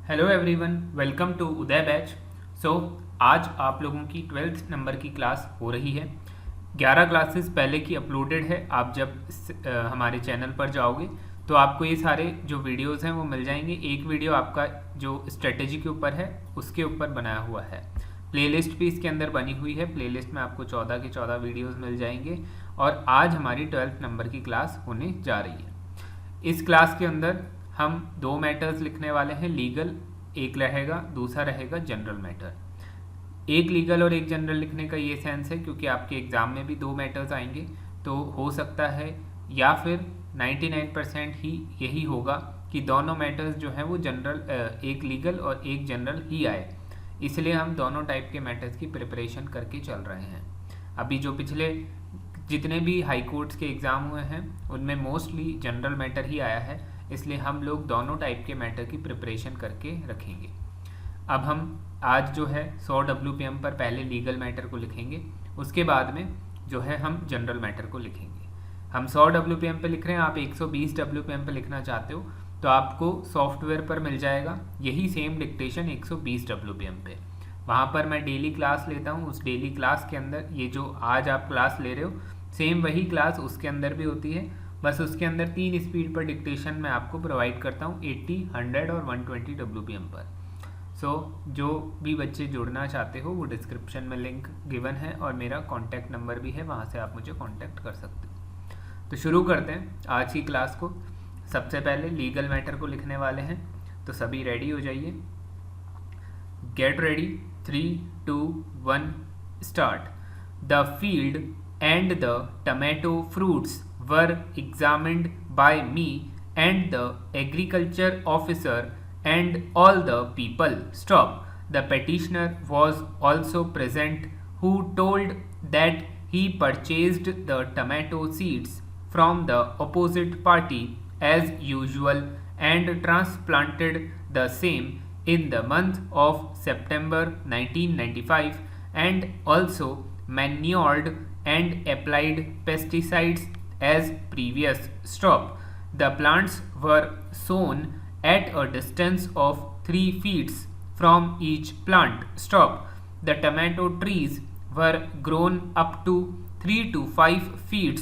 Hello everyone, welcome to Uday batch. So आज आप लोगों की 12th नंबर की क्लास हो रही है। 11 क्लासेस पहले की अपलोडेड है। आप जब हमारे चैनल पर जाओगे तो आपको ये सारे जो वीडियोस हैं वो मिल जाएंगे। एक वीडियो आपका जो स्ट्रेटेजी के ऊपर है उसके ऊपर बनाया हुआ है। प्लेलिस्ट भी इसके अंदर बनी हुई है। प्लेलिस्ट में आपको 14 के 14 वीडियोस मिल जाएंगे। और आज हमारी 12th नंबर की क्लास होने जा रही है। इस क्लास के अंदर हम दो मैटर्स लिखने वाले हैं। लीगल एक रहेगा, दूसरा रहेगा जनरल मैटर। एक लीगल और एक जनरल लिखने का ये सेंस है क्योंकि आपके एग्जाम में भी दो मैटर्स आएंगे, तो हो सकता है या फिर 99% ही यही होगा कि दोनों मैटर्स जो हैं वो जनरल, एक लीगल और एक जनरल ही आए। इसलिए हम दोनों टाइप के मैटर्स की प्रिपरेशन करके चल रहे हैं। अभी जो पिछले जितने भी हाई कोर्ट्स के एग्ज़ाम हुए हैं उनमें मोस्टली जनरल मैटर ही आया है, इसलिए हम लोग दोनों टाइप के मैटर की प्रिपरेशन करके रखेंगे। अब हम आज जो है 100 WPM पर पहले लीगल मैटर को लिखेंगे, उसके बाद में जो है हम जनरल मैटर को लिखेंगे। हम 100 WPM पे लिख रहे हैं, आप 120 WPM पे लिखना चाहते हो तो आपको सॉफ्टवेयर पर मिल जाएगा यही सेम डिक्टेशन 120 WPM पे। वहाँ पर मैं डेली क्लास लेता हूँ। उस डेली क्लास के अंदर ये जो आज आप क्लास ले रहे हो सेम वही क्लास उसके अंदर भी होती है, बस उसके अंदर 3 स्पीड पर डिक्टेशन मैं आपको प्रोवाइड करता हूँ, 80, 100 और 120 WPM पर। जो भी बच्चे जुड़ना चाहते हो वो डिस्क्रिप्शन में लिंक गिवन है और मेरा कॉन्टैक्ट नंबर भी है, वहाँ से आप मुझे कॉन्टैक्ट कर सकते हो। तो शुरू करते हैं आज की क्लास को। सबसे पहले लीगल मैटर को लिखने वाले हैं, तो सभी रेडी हो जाइए। Get ready, 3, 2, 1 start. The field and the tomato fruits were examined by me and the agriculture officer and all the people. Stop. The petitioner was also present, who told that he purchased the tomato seeds from the opposite party as usual and transplanted the same in the month of September 1995 and also manured and applied pesticides as previous. Stop. The plants were sown at a distance of 3 feet from each plant. Stop. The tomato trees were grown up to 3 to 5 feet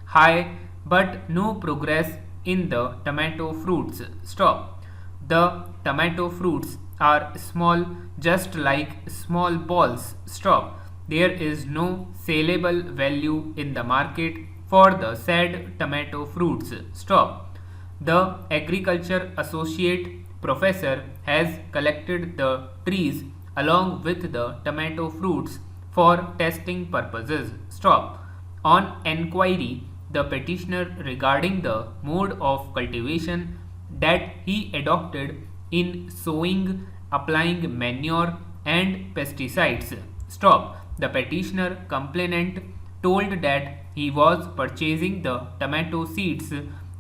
high, but no progress in the tomato fruits. Stop. The tomato fruits are small, just like small balls. Stop. There is no saleable value in the market for the said tomato fruits. Stop. The agriculture associate professor has collected the trees along with the tomato fruits for testing purposes. Stop. On enquiry, the petitioner regarding the mode of cultivation that he adopted in sowing, applying manure and pesticides. Stop. The petitioner complainant told that he was purchasing the tomato seeds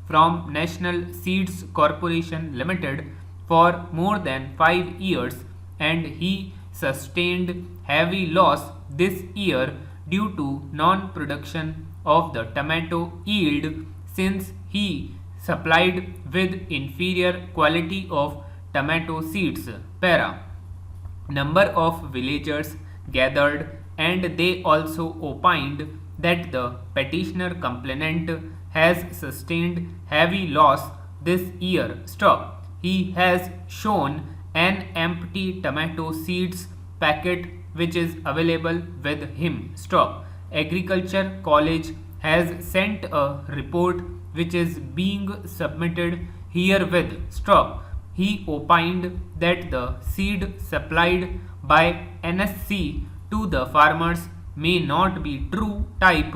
from National Seeds Corporation Limited for more than 5 years and he sustained heavy loss this year due to non-production of the tomato yield since he supplied with inferior quality of tomato seeds. Para. Number of villagers gathered and they also opined that the petitioner complainant has sustained heavy loss this year. Stop. He has shown an empty tomato seeds packet which is available with him. Stop. Agriculture College has sent a report which is being submitted herewith. Stop. He opined that the seed supplied by NSC to the farmers may not be true type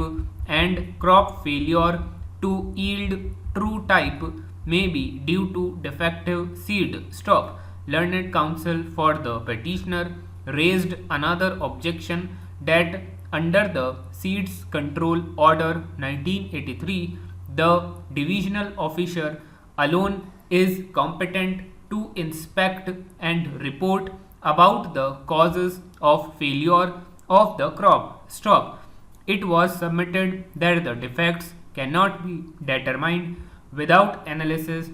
and crop failure to yield true type may be due to defective seed. Stop. Learned counsel for the petitioner raised another objection that under the Seeds Control Order 1983, the divisional officer alone is competent to inspect and report about the causes of failure of the crop. Stop. It was submitted that the defects cannot be determined without analysis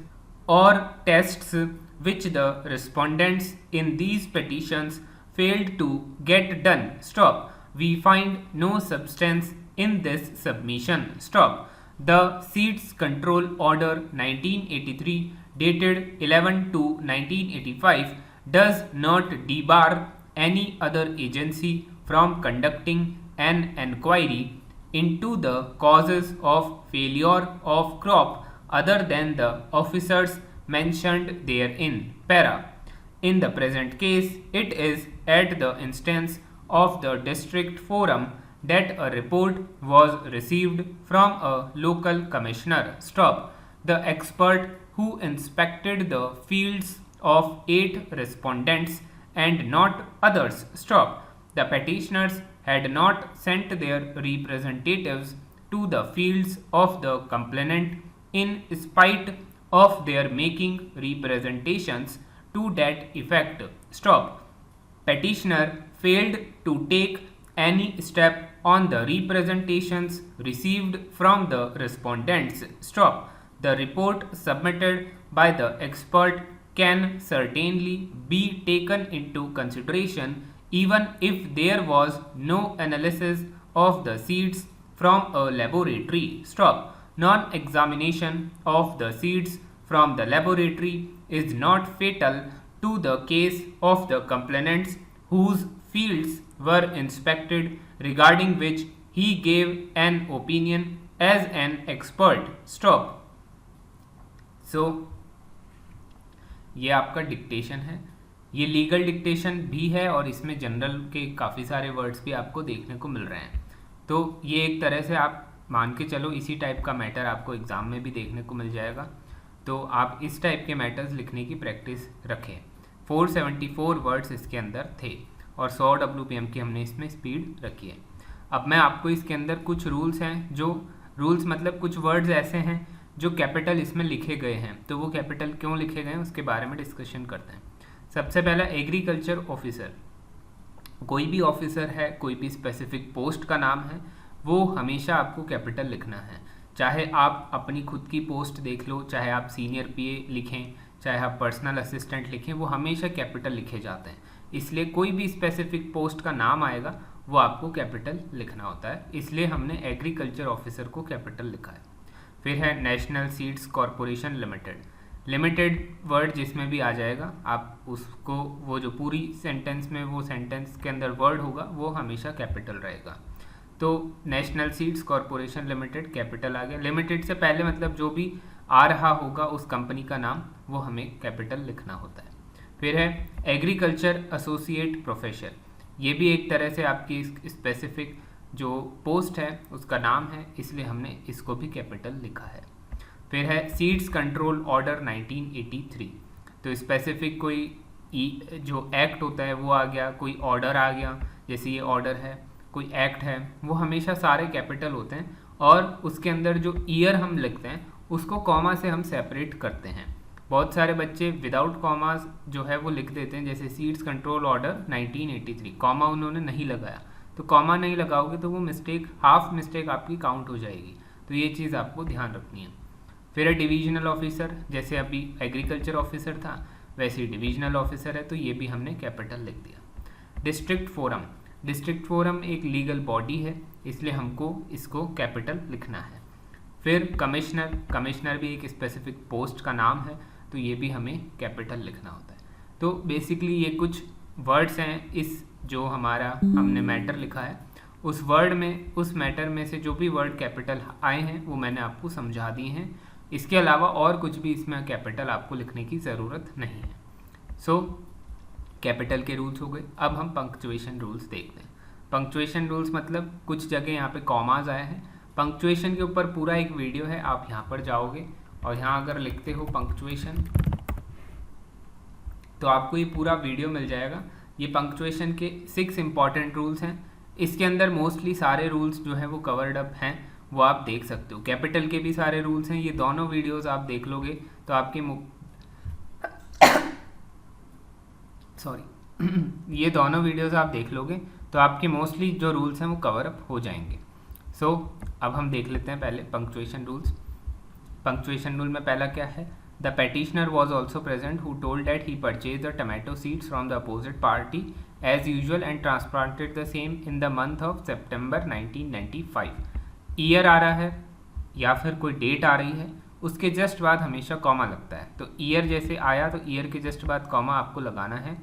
or tests which the respondents in these petitions failed to get done. Stop. We find no substance in this submission. Stop. The Seeds Control Order 1983 dated 11/2/1985 does not debar any other agency from conducting an enquiry into the causes of failure of crop other than the officers mentioned therein. Para. In the present case, it is at the instance of the district forum that a report was received from a local commissioner. Stop. The expert who inspected the fields of 8 respondents and not others. Stop. The petitioners had not sent their representatives to the fields of the complainant in spite of their making representations to that effect. Stop. Petitioner failed to take any step on the representations received from the respondents. Stop. The report submitted by the expert can certainly be taken into consideration even if there was no analysis of the seeds from a laboratory. Stop. Non-examination of the seeds from the laboratory is not fatal to the case of the complainants whose fields were inspected, regarding which he gave an opinion as an expert. Stop. So ये आपका dictation है, ये legal dictation भी है और इसमें general के काफ़ी सारे वर्ड्स भी आपको देखने को मिल रहे हैं। तो ये एक तरह से आप मान के चलो इसी टाइप का मैटर आपको एग्ज़ाम में भी देखने को मिल जाएगा, तो आप इस टाइप के मैटर्स लिखने की प्रैक्टिस रखें। 474 वर्ड्स इसके अंदर थे और 100 WPM की हमने इसमें स्पीड रखी है। अब मैं आपको इसके अंदर कुछ रूल्स हैं, जो रूल्स मतलब कुछ वर्ड्स ऐसे हैं जो कैपिटल इसमें लिखे गए हैं, तो वो कैपिटल क्यों लिखे गए हैं उसके बारे में डिस्कशन करते हैं। सबसे पहला एग्रीकल्चर ऑफिसर। कोई भी ऑफिसर है, कोई भी स्पेसिफिक पोस्ट का नाम है, वो हमेशा आपको कैपिटल लिखना है। चाहे आप अपनी खुद की पोस्ट देख लो, चाहे आप सीनियर PA लिखें, चाहे आप पर्सनल असिस्टेंट लिखें, वो हमेशा कैपिटल लिखे जाते हैं। इसलिए कोई भी स्पेसिफिक पोस्ट का नाम आएगा वो आपको कैपिटल लिखना होता है, इसलिए हमने एग्रीकल्चर ऑफिसर को कैपिटल लिखा है। फिर है national seeds corporation limited. Limited word जिसमें भी आ जाएगा आप उसको, वो जो पूरी सेंटेंस में वो सेंटेंस के अंदर वर्ड होगा वो हमेशा कैपिटल रहेगा। तो national seeds corporation limited capital आ गया। लिमिटेड से पहले मतलब जो भी आ रहा होगा उस कंपनी का नाम वो हमें कैपिटल लिखना होता है। फिर है एग्रीकल्चर एसोसिएट प्रोफेसर। ये भी एक तरह से आपकी स्पेसिफिक जो पोस्ट है उसका नाम है, इसलिए हमने इसको भी कैपिटल लिखा है। फिर है सीड्स कंट्रोल ऑर्डर 1983। तो स्पेसिफिक कोई जो एक्ट होता है वो आ गया, कोई ऑर्डर आ गया, जैसे ये ऑर्डर है, कोई एक्ट है, वो हमेशा सारे कैपिटल होते हैं और उसके अंदर जो ईयर हम लिखते हैं उसको कॉमा से हम सेपरेट करते हैं। बहुत सारे बच्चे विदाउट कॉमास जो है वो लिख देते हैं, जैसे सीड्स कंट्रोल ऑर्डर 1983, कॉमा उन्होंने नहीं लगाया, तो कॉमा नहीं लगाओगे तो वो मिस्टेक, हाफ मिस्टेक आपकी काउंट हो जाएगी, तो ये चीज़ आपको ध्यान रखनी है। फिर है डिविजनल ऑफिसर, जैसे अभी एग्रीकल्चर ऑफिसर था वैसे ही डिविजनल ऑफिसर है, तो ये भी हमने कैपिटल लिख दिया। District forum. डिस्ट्रिक्ट फोरम एक लीगल बॉडी है, इसलिए हमको इसको कैपिटल लिखना है। फिर कमिश्नर। कमिश्नर भी एक स्पेसिफिक पोस्ट का नाम है, तो ये भी हमें कैपिटल लिखना होता है। तो बेसिकली ये कुछ वर्ड्स हैं, इस जो हमारा हमने मैटर लिखा है उस वर्ड में, उस मैटर में से जो भी वर्ड कैपिटल आए हैं वो मैंने आपको समझा दिए हैं। इसके अलावा और कुछ भी इसमें कैपिटल आपको लिखने की ज़रूरत नहीं है। सो कैपिटल के रूल्स हो गए। अब हम पंक्चुएशन रूल्स देखते हैं। पंक्चुएशन रूल्स मतलब कुछ जगह यहाँ पे कॉमाज आए हैं। पंक्चुएशन के ऊपर पूरा एक वीडियो है, आप यहाँ पर जाओगे और यहाँ अगर लिखते हो पंक्चुएशन तो आपको ये पूरा वीडियो मिल जाएगा। ये पंक्चुएशन के 6 इंपॉर्टेंट रूल्स हैं। इसके अंदर मोस्टली सारे रूल्स जो हैं वो कवर्ड अप हैं, वो आप देख सकते हो। कैपिटल के भी सारे रूल्स हैं, ये दोनों वीडियोस आप देख लोगे तो आपके ये दोनों वीडियोस आप देख लोगे तो आपके मोस्टली जो रूल्स हैं वो कवर अप हो जाएंगे। सो अब हम देख लेते हैं पहले पंक्चुएशन रूल्स। पंक्चुएशन रूल में पहला क्या है, The petitioner was also present, who told that he purchased the tomato seeds from the opposite party as usual and transplanted the same in the month of September 1995. Year आ रहा है या फिर कोई date आ रही है, उसके जस्ट बाद हमेशा कॉमा लगता है। तो ईयर जैसे आया तो ईयर के जस्ट बाद कॉमा आपको लगाना है।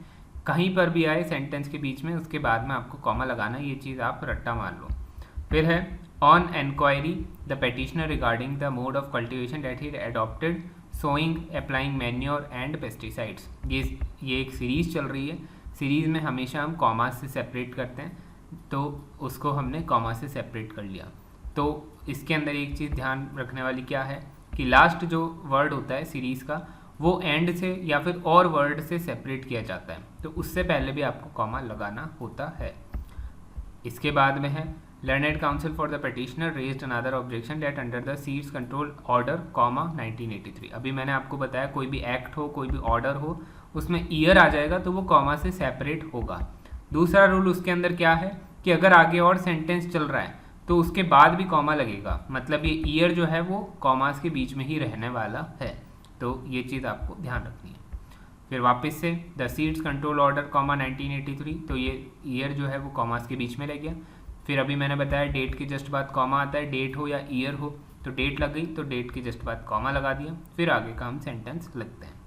कहीं पर भी आए सेंटेंस के बीच में, उसके बाद में आपको कॉमा लगाना है। ये चीज़ आप रट्टा मार लो। फिर है on enquiry the petitioner regarding the mode of cultivation that he adopted, sowing, applying manure and pesticides. ये एक सीरीज़ चल रही है। सीरीज़ में हमेशा हम कॉमा से सेपरेट करते हैं, तो उसको हमने कॉमा से सेपरेट कर लिया। तो इसके अंदर एक चीज़ ध्यान रखने वाली क्या है कि लास्ट जो वर्ड होता है सीरीज़ का, वो एंड से या फिर और वर्ड से सेपरेट किया जाता है, तो उससे पहले भी आपको कॉमा लगाना होता है। इसके बाद में है learned council for the petitioner raised another objection that under the seeds control order, 1983। अभी मैंने आपको बताया कोई भी एक्ट हो, कोई भी ऑर्डर हो, उसमें ईयर आ जाएगा तो वो कॉमा से सेपरेट होगा। दूसरा रूल उसके अंदर क्या है कि अगर आगे और सेंटेंस चल रहा है तो उसके बाद भी कॉमा लगेगा, मतलब ये ईयर जो है वो कॉमास के बीच में ही रहने वाला है। तो ये चीज़ आपको ध्यान रखनी है। फिर वापस से द सीड्स कंट्रोल ऑर्डर, 1983, तो ये ईयर जो है वो कॉमास के बीच में रह गया। फिर अभी मैंने बताया डेट के जस्ट बाद कॉमा आता है, डेट हो या ईयर हो, तो डेट लग गई तो डेट के जस्ट बाद कॉमा लगा दिया, फिर आगे का हम सेंटेंस लिखते हैं।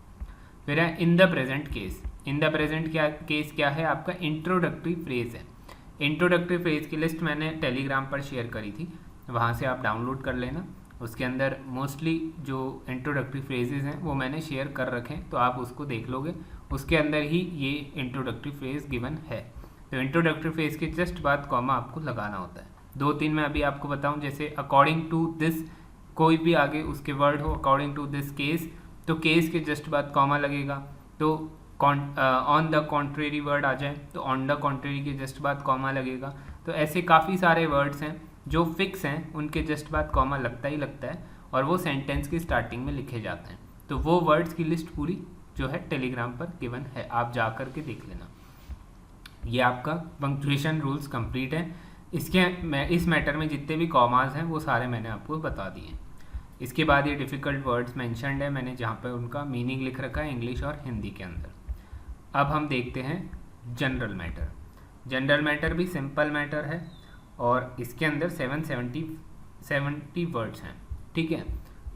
फिर है in the present case. In the present case क्या है, आपका इंट्रोडक्टरी फ्रेज है। इंट्रोडक्टरी फ्रेज की लिस्ट मैंने टेलीग्राम पर शेयर करी थी, वहाँ से आप डाउनलोड कर लेना। उसके अंदर मोस्टली जो इंट्रोडक्टरी फ्रेजेस हैं वो मैंने शेयर कर रखे हैं, तो आप उसको देख लोगे। उसके अंदर ही ये इंट्रोडक्टरी फ्रेज गिवन है। तो इंट्रोडक्टरी फ्रेज के जस्ट बाद कॉमा आपको लगाना होता है। 2-3 मैं अभी आपको बताऊं, जैसे अकॉर्डिंग टू दिस, कोई भी आगे उसके वर्ड हो, अकॉर्डिंग टू दिस केस, तो केस के जस्ट बाद कॉमा लगेगा। तो ऑन द कॉन्ट्रेरी वर्ड आ जाए तो ऑन द कॉन्ट्रेरी के जस्ट बाद कॉमा लगेगा। तो ऐसे काफ़ी सारे वर्ड्स हैं जो फिक्स हैं, उनके जस्ट बाद कॉमा लगता ही लगता है और वो सेंटेंस की स्टार्टिंग में लिखे जाते हैं। तो वो वर्ड्स की लिस्ट पूरी जो है टेलीग्राम पर गिवन है, आप जा कर के देख लेना। ये आपका पंक्चुएशन रूल्स कंप्लीट है। इस मैटर में जितने भी कॉमास हैं वो सारे मैंने आपको बता दिए हैं। इसके बाद ये डिफ़िकल्ट वर्ड्स मैंशनड है मैंने, जहाँ पर उनका मीनिंग लिख रखा है इंग्लिश और हिंदी के अंदर। अब हम देखते हैं जनरल मैटर। जनरल मैटर भी सिंपल मैटर है और इसके अंदर 770 वर्ड्स हैं, ठीक है।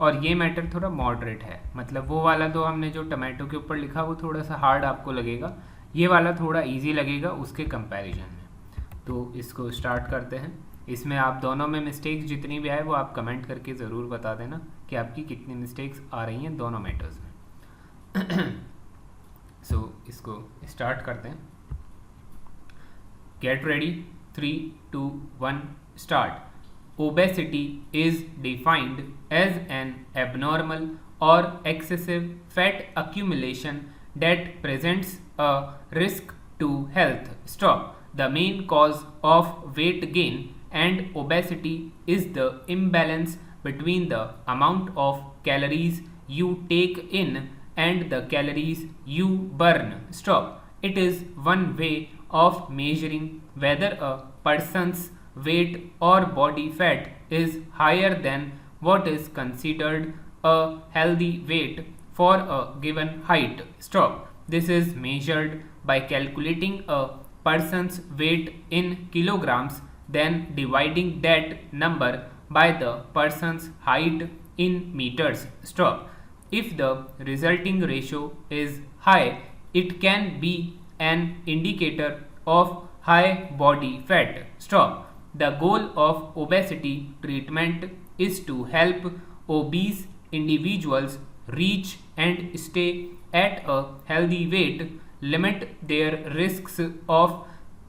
और ये मैटर थोड़ा मॉडरेट है, मतलब वो वाला तो हमने जो टमाटो के ऊपर लिखा वो थोड़ा सा हार्ड आपको लगेगा, ये वाला थोड़ा इजी लगेगा उसके कंपैरिजन में। तो इसको स्टार्ट करते हैं। इसमें आप दोनों में मिस्टेक्स जितनी भी आए वो आप कमेंट करके ज़रूर बता देना कि आपकी कितनी मिस्टेक्स आ रही हैं दोनों मैटर्स में। सो इसको स्टार्ट करते हैं। Get ready, 3, 2, 1 start. Obesity is defined as an abnormal or excessive fat accumulation that presents a risk to health. Stop. The main cause of weight gain and obesity is the imbalance between the amount of calories you take in and the calories you burn. Stop. It is one way of measuring whether a person's weight or body fat is higher than what is considered a healthy weight for a given height. Stop. This is measured by calculating a person's weight in kilograms, then dividing that number by the person's height in meters. Stop. If the resulting ratio is high, it can be an indicator of high body fat. Stop. The goal of obesity treatment is to help obese individuals reach and stay at a healthy weight, limit their risks of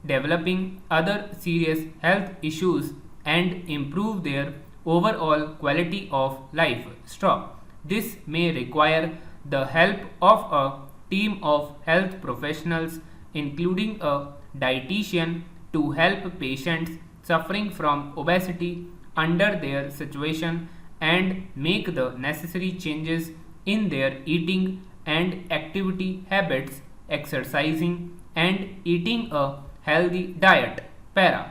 developing other serious health issues, and improve their overall quality of life. Stop. This may require the help of a team of health professionals, including a dietitian, to help patients suffering from obesity under their situation and make the necessary changes in their eating and activity habits, exercising and eating a healthy diet. Para.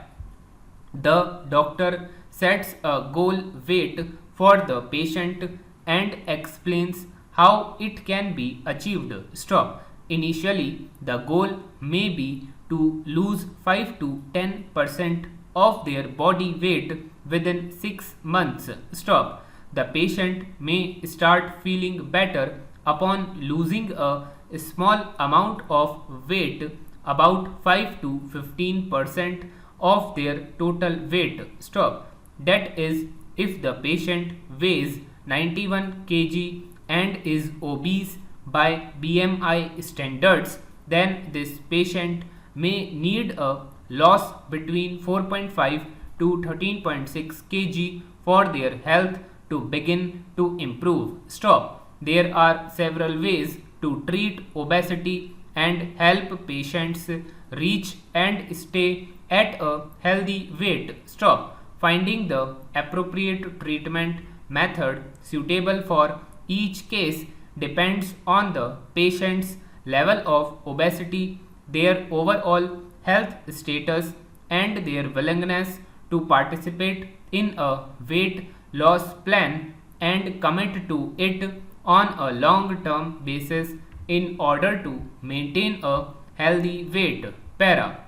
The doctor sets a goal weight for the patient and explains how it can be achieved. Stop. Initially, the goal may be to lose 5 to 10% of their body weight within 6 months. Stop. The patient may start feeling better upon losing a small amount of weight, about 5 to 15% of their total weight. Stop. That is, if the patient weighs 91 kg and is obese by BMI standards, then this patient may need a loss between 4.5 to 13.6 kg for their health to begin to improve. Stop. There are several ways to treat obesity and help patients reach and stay at a healthy weight. Stop. Finding the appropriate treatment method suitable for each case depends on the patient's level of obesity, their overall health status, and their willingness to participate in a weight loss plan and commit to it on a long-term basis in order to maintain a healthy weight. Para.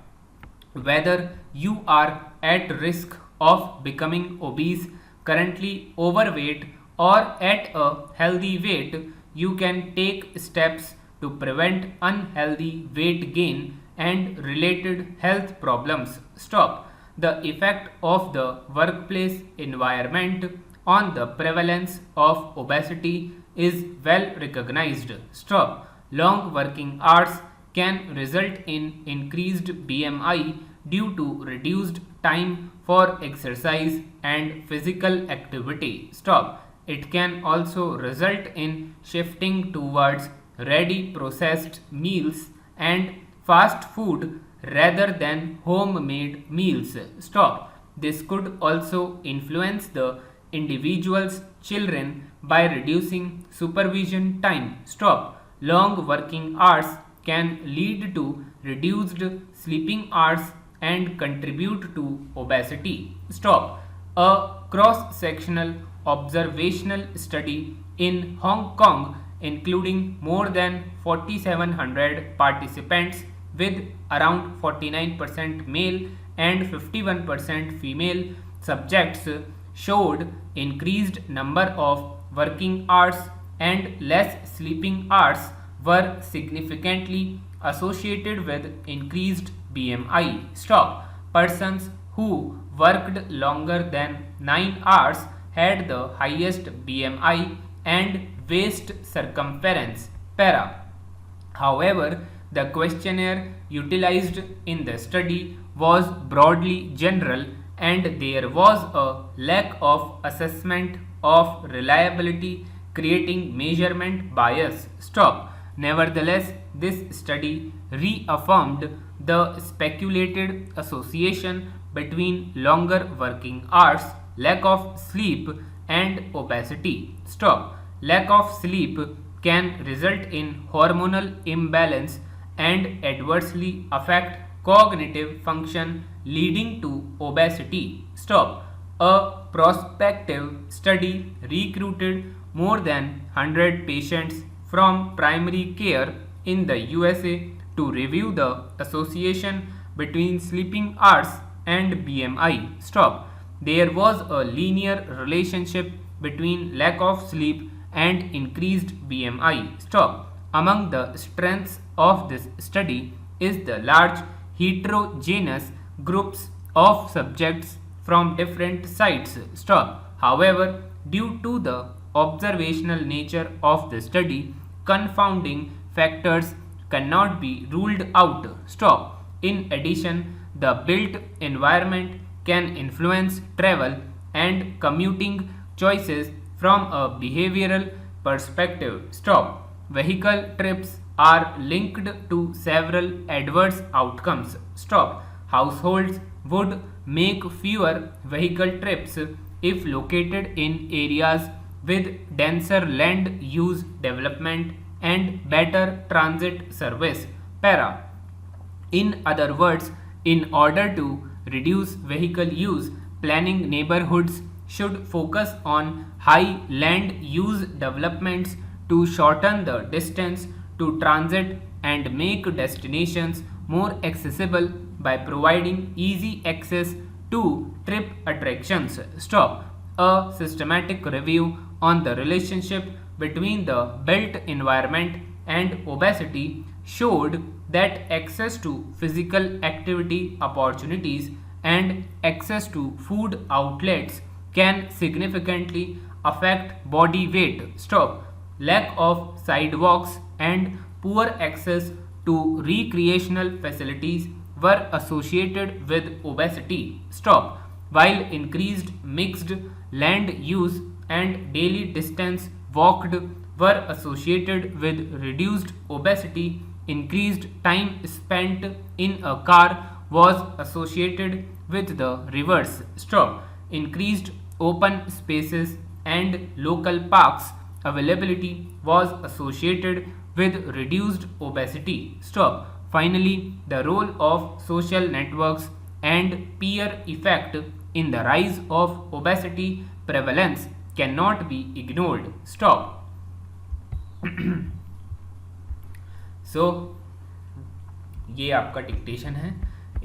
Whether you are at risk of becoming obese, currently overweight, or at a healthy weight, you can take steps to prevent unhealthy weight gain and related health problems. Stop. The effect of the workplace environment on the prevalence of obesity is well recognized. Stop. Long working hours can result in increased BMI due to reduced time for exercise and physical activity. Stop. It can also result in shifting towards ready processed meals and fast food rather than homemade meals. Stop. This could also influence the individual's children by reducing supervision time. Stop. Long working hours can lead to reduced sleeping hours and contribute to obesity. Stop. A cross-sectional observational study in Hong Kong, including more than 4,700 participants with around 49% male and 51% female subjects, showed increased number of working hours and less sleeping hours were significantly associated with increased BMI. Stop. Persons who worked longer than 9 hours had the highest BMI and waist circumference. Para. However, the questionnaire utilized in the study was broadly general and there was a lack of assessment of reliability, creating measurement bias. Stop. Nevertheless, this study reaffirmed the speculated association between longer working hours, lack of sleep, and obesity. Stop. Lack of sleep can result in hormonal imbalance and adversely affect cognitive function, leading to obesity. Stop. A prospective study recruited more than 100 patients from primary care in the USA to review the association between sleeping hours and BMI. Stop. There was a linear relationship between lack of sleep and increased BMI. Stop. Among the strengths of this study is the large heterogeneous groups of subjects from different sites. Stop. However, due to the observational nature of the study, confounding factors cannot be ruled out. Stop. In addition, the built environment can influence travel and commuting choices from a behavioral perspective. Stop. Vehicle trips are linked to several adverse outcomes. Stop. Households would make fewer vehicle trips if located in areas with denser land use development and better transit service. Para. In other words, in order to reduce vehicle use, planning neighborhoods should focus on high land use developments to shorten the distance to transit and make destinations more accessible by providing easy access to trip attractions. Stop. A systematic review on the relationship between the built environment and obesity showed that access to physical activity opportunities and access to food outlets can significantly affect body weight. Stop. Lack of sidewalks and poor access to recreational facilities were associated with obesity. Stop. While increased mixed land use and daily distance walked were associated with reduced obesity, increased time spent in a car was associated with the reverse. Stop. Increased open spaces and local parks availability was associated with reduced obesity. Stop. Finally, the role of social networks and peer effect in the rise of obesity prevalence cannot be ignored. Stop. So ये आपका dictation है,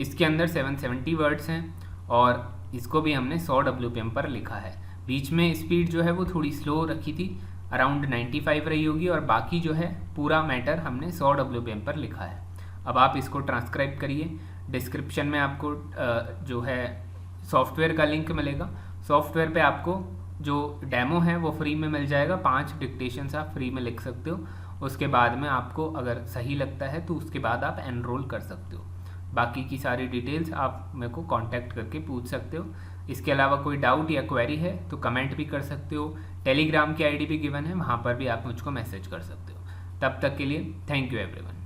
इसके अंदर 770 words हैं और इसको भी हमने 100 WPM पर लिखा है। बीच में स्पीड जो है वो थोड़ी स्लो रखी थी, अराउंड 95 रही होगी, और बाकी जो है पूरा मैटर हमने 100 WPM पर लिखा है। अब आप इसको ट्रांसक्राइब करिए। डिस्क्रिप्शन में आपको जो है सॉफ्टवेयर का लिंक मिलेगा। सॉफ्टवेयर पे आपको जो डेमो है वो फ्री में मिल जाएगा। 5 डिक्टेशंस आप फ्री में लिख सकते हो। उसके बाद में आपको अगर सही लगता है तो उसके बाद आप एनरोल कर सकते हो। बाकी की सारी डिटेल्स आप मेरे को कांटेक्ट करके पूछ सकते हो। इसके अलावा कोई डाउट या क्वेरी है तो कमेंट भी कर सकते हो। टेलीग्राम की आईडी भी गिवन है, वहाँ पर भी आप मुझको मैसेज कर सकते हो। तब तक के लिए थैंक यू एवरीवन।